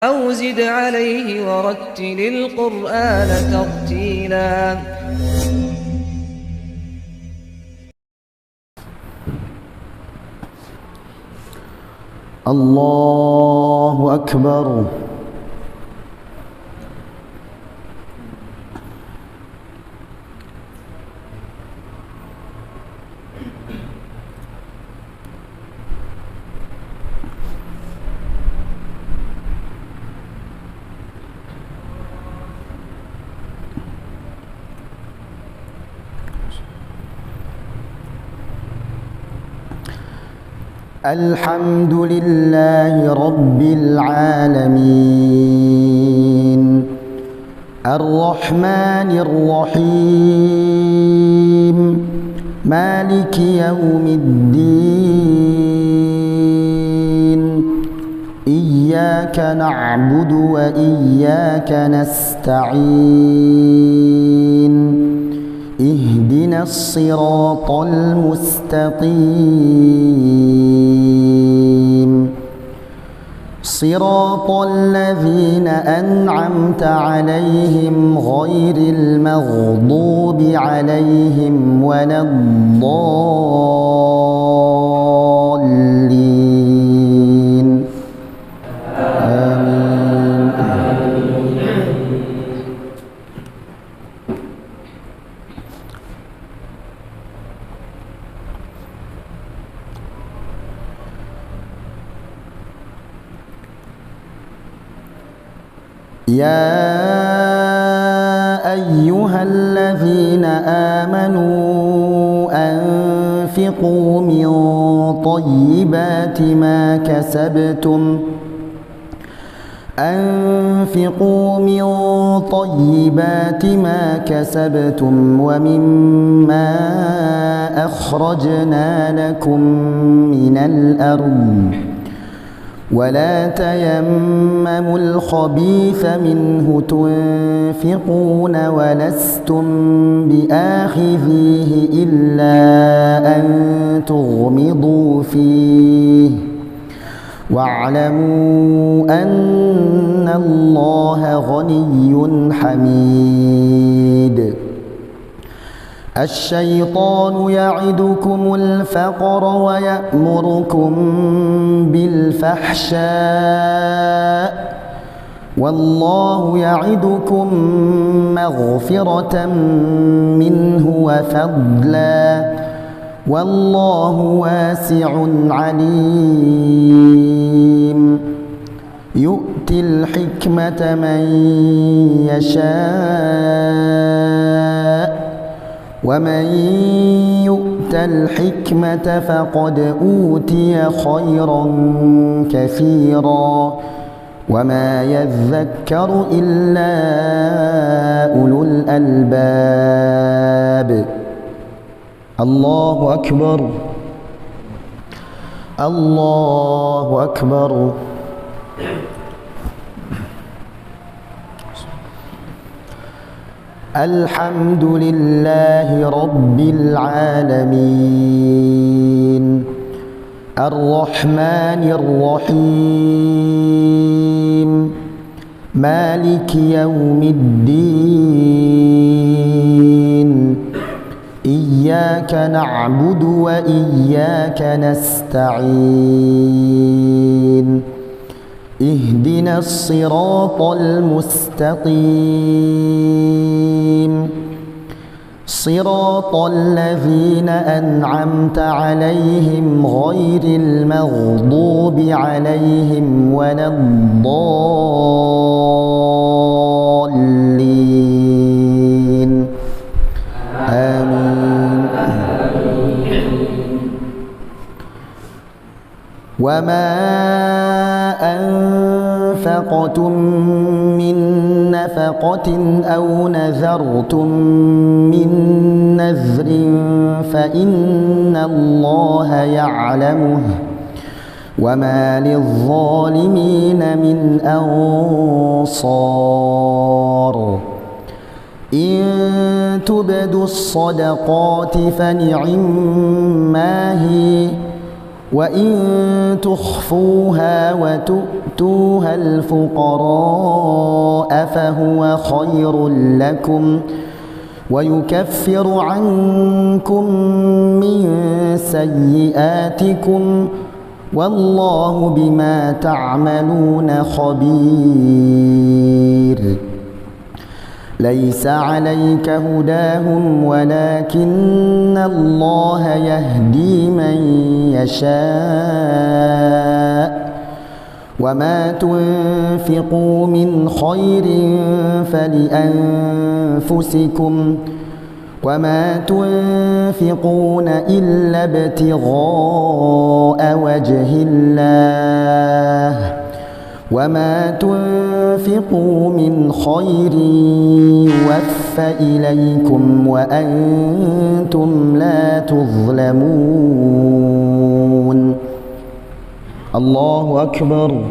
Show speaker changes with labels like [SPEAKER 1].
[SPEAKER 1] أو زد عليه ورتل القرآن ترتيلا.
[SPEAKER 2] الله أكبر. الحمد لله رب العالمين الرحمن الرحيم مالك يوم الدين إياك نعبد وإياك نستعين اهدنا الصراط المستقيم صراط الذين أنعمت عليهم غير المغضوب عليهم ولا الضالين آمين. يا أيها الذين آمنوا أنفقوا من طيبات ما كسبتم ومما أخرجنا لكم من الأرض ولا تيمموا الخبيث منه تنفقون ولستم بآخذيه إلا أن تغمضوا فيه واعلموا أن الله غني حميد. الشيطان يعدكم الفقر ويأمركم بالفحشاء والله يعدكم مغفرة منه وفضلا والله واسع عليم. يؤتي الحكمة من يشاء ومن يؤت الحكمة فقد أوتي خيرا كثيرا وما يذكر إلا أولو الألباب. الله أكبر الله أكبر. الحمد لله رب العالمين الرحمن الرحيم مالك يوم الدين إياك نعبد وإياك نستعين اهدنا الصراط المستقيم صراط الذين أنعمت عليهم غير المغضوب عليهم ولا الضالين آمين. وما أنفقتم من نفقة أو نذرتم من نذر فإن الله يعلمه وما للظالمين من أنصار. إن تبدوا الصدقات فنعما هي وإن تخفوها وتؤتوا تؤتوها الفقراء فهو خير لكم ويكفر عنكم من سيئاتكم والله بما تعملون خبير. ليس عليك هداهم ولكن الله يهدي من يشاء وما تنفقوا من خير فلأنفسكم وما تنفقون إلا ابتغاء وجه الله وما تنفقوا من خير يوفى إليكم وأنتم لا تظلمون. الله أكبر.